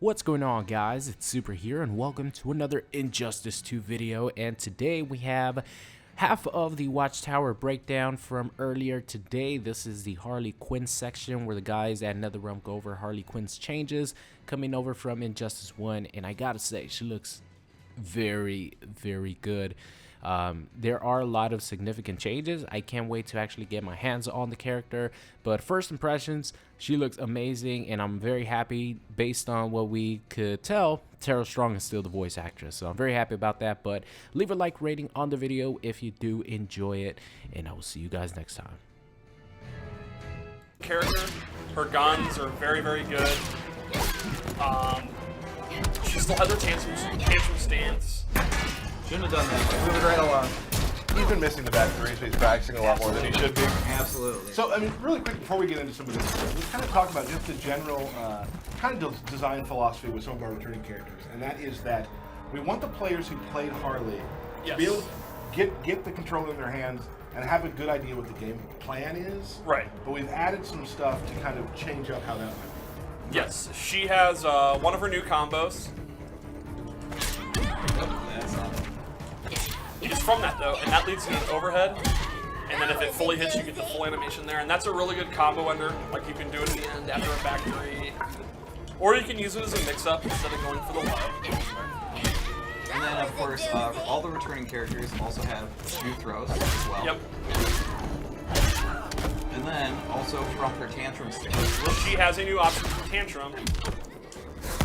What's going on, guys? It's Super here, and welcome to another Injustice 2 video. And today we have half of the Watchtower breakdown from earlier today. This is the Harley Quinn section where the guys at NetherRealm go over Harley Quinn's changes coming over from Injustice 1. And I gotta say, she looks very, very good. There are a lot of significant changes. I can't wait to actually get my hands on the character, but first impressions, she looks amazing, and I'm very happy. Based on what we could tell, Tara Strong is still the voice actress, so I'm very happy about that. But leave a like rating on the video if you do enjoy it, and I will see you guys next time. Character, her guns are very, very good. She still has her tantrum stance. Shouldn't have done that. Moving right along. He's been missing the back three, so he's practicing a lot more than he should be. Absolutely. So, I mean, really quick, before we get into some of this, let's kind of talk about just the general kind of design philosophy with some of our returning characters. And that is that we want the players who played Harley to be able to get the controller in their hands and have a good idea what the game plan is. Right. But we've added some stuff to kind of change up how that went. Yes, she has one of her new combos. It's from that though, and that leads to an overhead. And then if it fully hits, you get the full animation there. And that's a really good combo ender. Like you can do it at the end after a back three. Or you can use it as a mix-up instead of going for the low. And then, of course, all the returning characters also have new throws as well. Yep. And then, also from her tantrum stage. She has a new option for tantrum,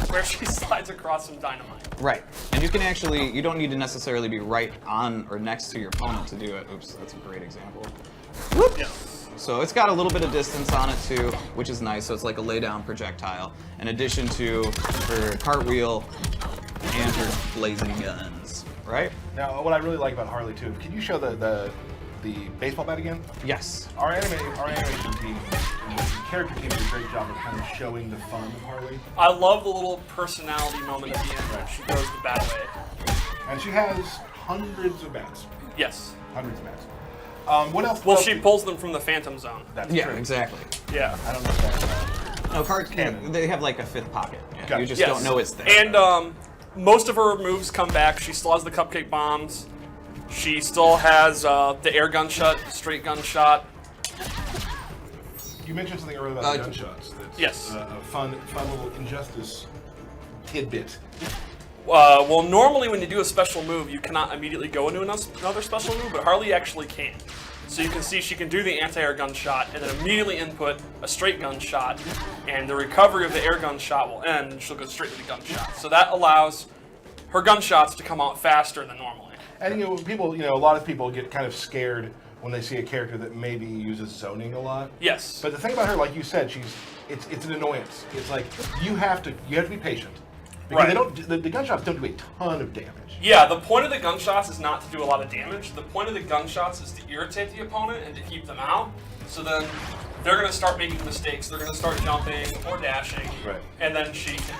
where she slides across some dynamite. Right. And you can actually, you don't need to necessarily be right on or next to your opponent to do it. Oops, that's a great example. Whoop! Yeah. So it's got a little bit of distance on it too, which is nice. So it's like a lay-down projectile, in addition to her cartwheel and her blazing guns, right? Now, what I really like about Harley, too, can you show the baseball bat again? Yes. Our animation team, the character team did a great job of kind of showing the fun of Harley. I love the little personality moment at the end where she goes the bad way. And she has hundreds of bats. Yes. Hundreds of bats. What else? Well, she pulls them from the Phantom Zone. That's Yeah, true. exactly. Yeah. I don't know if that's No, cards Canon. they have like a fifth pocket. Yeah, Gotcha. you just Yes. don't know it's there. And most of her moves come back. She still has the cupcake bombs. She still has the air gunshot, the straight gunshot. You mentioned something earlier about the gunshots. That's yes. A fun little Injustice tidbit. Well, normally when you do a special move, you cannot immediately go into another special move, but Harley actually can. So you can see she can do the anti-air gunshot and then immediately input a straight gunshot, and the recovery of the air gunshot will end, and she'll go straight to the gunshot. So that allows her gunshots to come out faster than normally. And a lot of people get kind of scared when they see a character that maybe uses zoning a lot. Yes. But the thing about her, like you said, it's an annoyance. It's like you have to be patient. Because Right. the gunshots don't do a ton of damage. Yeah, the point of the gunshots is not to do a lot of damage. The point of the gunshots is to irritate the opponent and to keep them out. So then they're going to start making mistakes. They're going to start jumping or dashing. Right. And then she can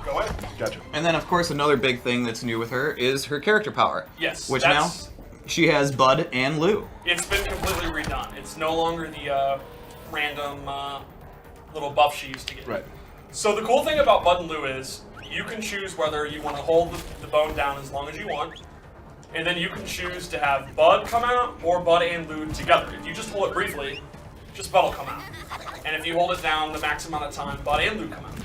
go in. Gotcha. And then, of course, another big thing that's new with her is her character power. Yes. Which now she has Bud and Lou. It's been completely redone. It's no longer the random little buff she used to get. Right. So the cool thing about Bud and Lou is you can choose whether you want to hold the bone down as long as you want, and then you can choose to have Bud come out or Bud and Lou together. If you just hold it briefly, just Bud will come out. And if you hold it down the max amount of time, Bud and Lou come out.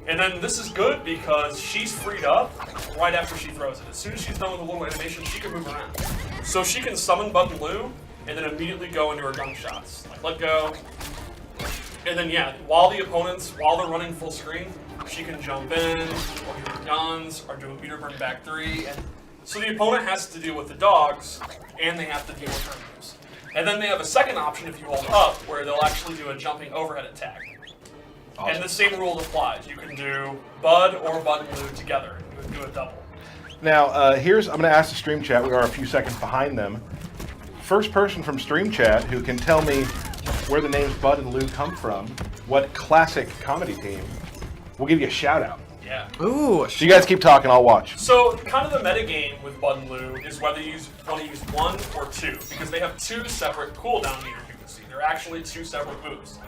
And then this is good because she's freed up right after she throws it. As soon as she's done with a little animation, she can move around. So she can summon Bud and Lou and then immediately go into her gunshots. Like let go. And then while they're running full screen, she can jump in, or use her guns, or do a meter burn back three. And so the opponent has to deal with the dogs, and they have to deal with her moves. And then they have a second option if you hold up, where they'll actually do a jumping overhead attack. Awesome. And the same rule applies. You can do Bud or Bud and Lou together. You can do a double. Now, I'm going to ask the stream chat. We are a few seconds behind them. First person from stream chat who can tell me where the names Bud and Lou come from, what classic comedy team, we'll give you a shout out. Yeah. Ooh. So you guys keep talking, I'll watch. So kind of the metagame with Bud and Lou is whether you want to use one or two, because they have two separate cooldown meters you can see. They're actually two separate moves.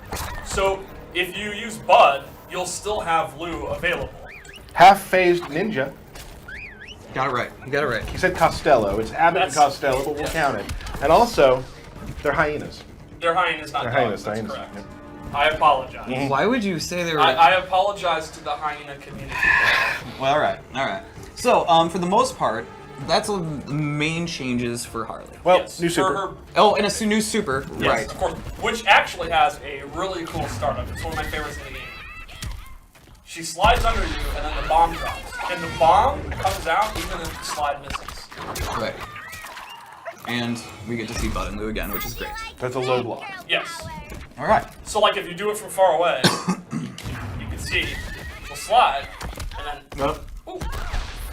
So if you use Bud, you'll still have Lou available. half-phased ninja. Got it right. You got it right. He said Costello. It's Abbott and Costello, but we'll count it. And also, they're hyenas. They're hyenas, not dogs. That's hyenas. correct. Yep. I apologize. Why would you say they were? I apologize to the hyena community. Well, all right. So, for the most part, that's the main changes for Harley. Well, Yes, new for super. her- Oh, and a new super. Yes, Right. of course. Which actually has a really cool startup. It's one of my favorites in the game. She slides under you, and then the bomb drops. And the bomb comes out even if the slide misses. Right. And we get to see Bud and Lou again, which is great. That's a load lock. Yes. All right. So, like, if you do it from far away, you can see she'll slide, and then Nope. ooh,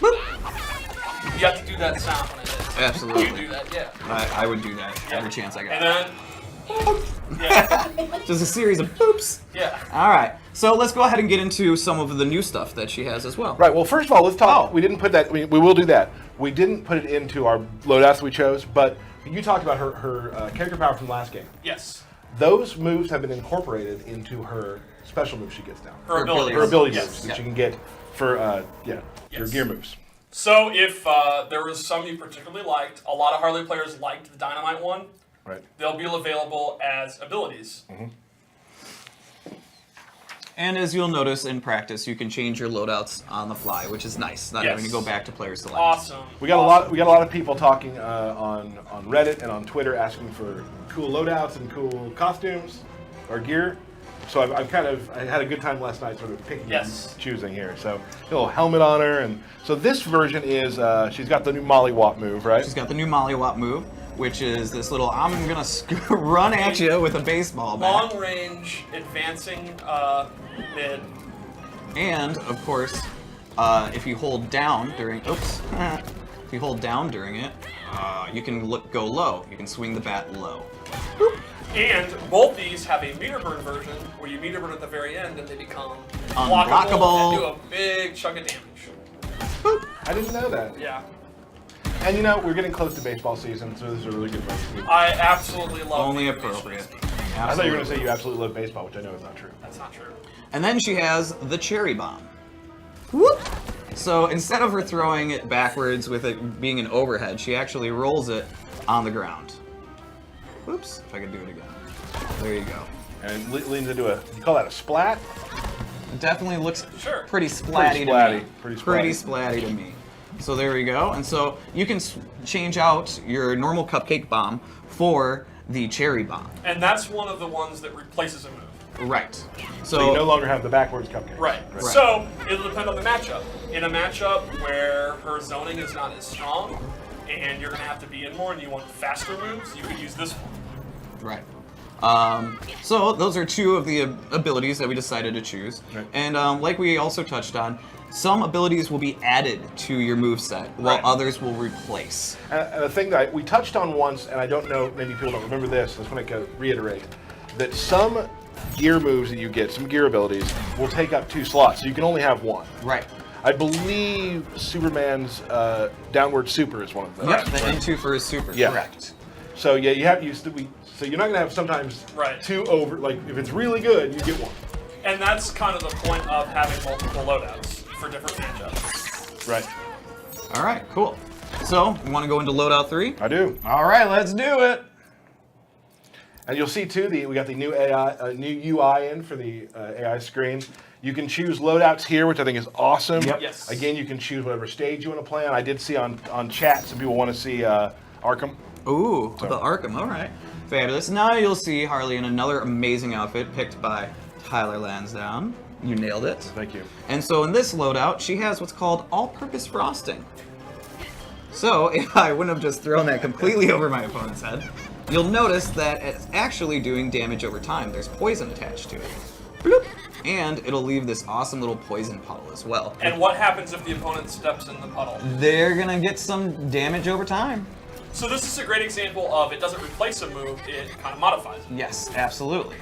you have to do that sound when it is. Absolutely. You do that, yeah. I would do that Yeah. every chance I got. And then, yeah, Just a series of boops. yeah. All right. So let's go ahead and get into some of the new stuff that she has as well. Right, well, first of all, let's talk. Oh. We didn't put that, we will do that. We didn't put it into our loadouts we chose, but you talked about her character power from last game. Yes. Those moves have been incorporated into her special moves she gets down. Her abilities. Her ability Yes. moves that you can get for, your Yes. gear moves. So if there was some you particularly liked, a lot of Harley players liked the Dynamite one. Right. They'll be available as abilities. And as you'll notice in practice, you can change your loadouts on the fly, which is nice. Not Yes. having to go back to player select. Awesome. We got a lot of people talking on Reddit and on Twitter asking for cool loadouts and cool costumes or gear. So I had a good time last night, sort of picking Yes. and choosing here. So a little helmet on her, and so this version is she's got the new Mollywop move, right? She's got the new Mollywop move, which is this little I'm gonna run at you with a baseball bat. Long range, advancing mid. And of course, if you hold down during if you hold down during it, you can go low. You can swing the bat low. Boop. And both these have a meter burn version where you meter burn at the very end and they become Unblockable. and do a big chunk of damage. Boop. I didn't know that. Yeah. And you know, we're getting close to baseball season, so this is a really good version. I absolutely love Only the appropriate. animations. I thought you were going to say you absolutely love baseball, which I know is not true. That's not true. And then she has the cherry bomb. Whoop. So instead of her throwing it backwards with it being an overhead, she actually rolls it on the ground. Oops, if I could do it again. There you go. And it leans into you call that a splat? It definitely looks Sure. pretty splatty to me. Pretty splatty to me. So there we go. And so you can change out your normal cupcake bomb for the cherry bomb. And that's one of the ones that replaces a move. Right. So you no longer have the backwards cupcake. Right. So it'll depend on the matchup. In a matchup where her zoning is not as strong, and you're going to have to be in more and you want faster moves, you could use this one. Right. So those are two of the abilities that we decided to choose. Right. And like we also touched on, some abilities will be added to your moveset, while others will replace. And the thing that we touched on once, and I don't know, maybe people don't remember this, I just want to reiterate, that some gear moves that you get, some gear abilities, will take up 2 slots, so you can only have one. Right. I believe Superman's downward super is one of those. Yep, the N2 for his super, Yeah. correct. So yeah, you have so you're not gonna have sometimes two over. Like if it's really good, you get one. And that's kind of the point of having multiple loadouts for different matchups. Right. All right, cool. So you want to go into loadout 3? I do. All right, let's do it. And you'll see too, we got the new AI, new UI in for the AI screen. You can choose loadouts here, which I think is awesome. Yep. Yes. Again, you can choose whatever stage you want to play on. I did see on chat some people want to see Arkham. Ooh, the Arkham, all right. Fabulous. Now you'll see Harley in another amazing outfit picked by Tyler Lansdowne. You nailed it. Thank you. And so in this loadout, she has what's called all-purpose frosting. So if I wouldn't have just thrown that completely over my opponent's head, you'll notice that it's actually doing damage over time. There's poison attached to it. Bloop. And it'll leave this awesome little poison puddle as well. And what happens if the opponent steps in the puddle? They're gonna get some damage over time. So this is a great example of it doesn't replace a move, it kind of modifies it. Yes, absolutely.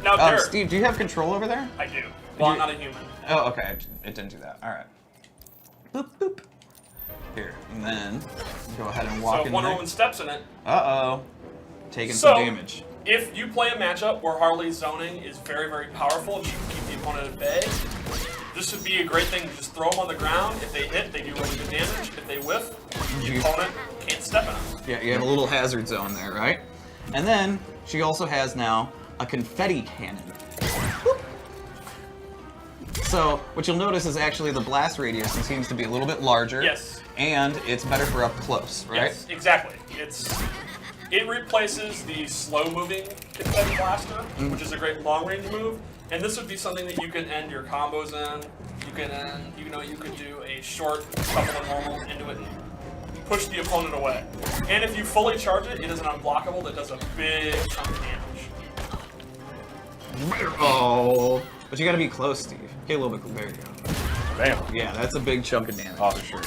Now, Derek, Steve, do you have control over there? I do. Well, I'm not a human. Oh, okay. It didn't do that. All right. Boop, boop. Here, and then go ahead and walk So in if Wonder there. Woman steps in it. Uh-oh. Taking So, some damage. if you play a matchup where Harley's zoning is very, very powerful and she can keep the opponent at bay, This would be a great thing to just throw them on the ground. If they hit, they do really good damage. If they whiff, the opponent can't step in them. Yeah, you have a little hazard zone there, right? And then she also has now a confetti cannon. So what you'll notice is actually the blast radius seems to be a little bit larger. Yes. And it's better for up close, right? Yes, exactly. It replaces the slow-moving confetti blaster, which is a great long-range move. And this would be something that you can end your combos in. You can end, you could do a short couple of normals into it and push the opponent away. And if you fully charge it, it is an unblockable that does a big chunk of damage. Oh, but you gotta be close, Steve. Okay, a little bit. There you go. Bam. Yeah, that's a big chunk of damage. Oh, for sure.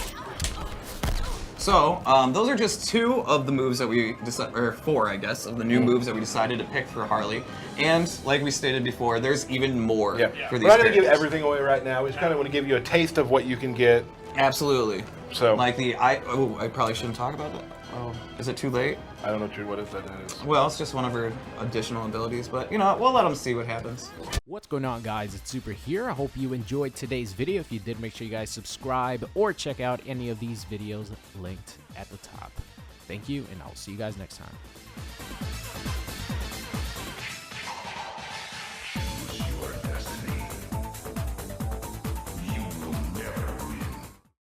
So, those are just 2 of the moves that we decided, or 4, I guess, of the new moves that we decided to pick for Harley. And like we stated before, there's even more for these We're not going to give characters. everything away right now. We just kind of want to give you a taste of what you can get. Absolutely. So, Like I probably shouldn't talk about that. Oh, is it too late? I don't know what is that is. Well, it's just one of her additional abilities, but you know, we'll let them see what happens. What's going on, guys? It's Super here. I hope you enjoyed today's video. If you did, make sure you guys subscribe or check out any of these videos linked at the top. Thank you, and I'll see you guys next time.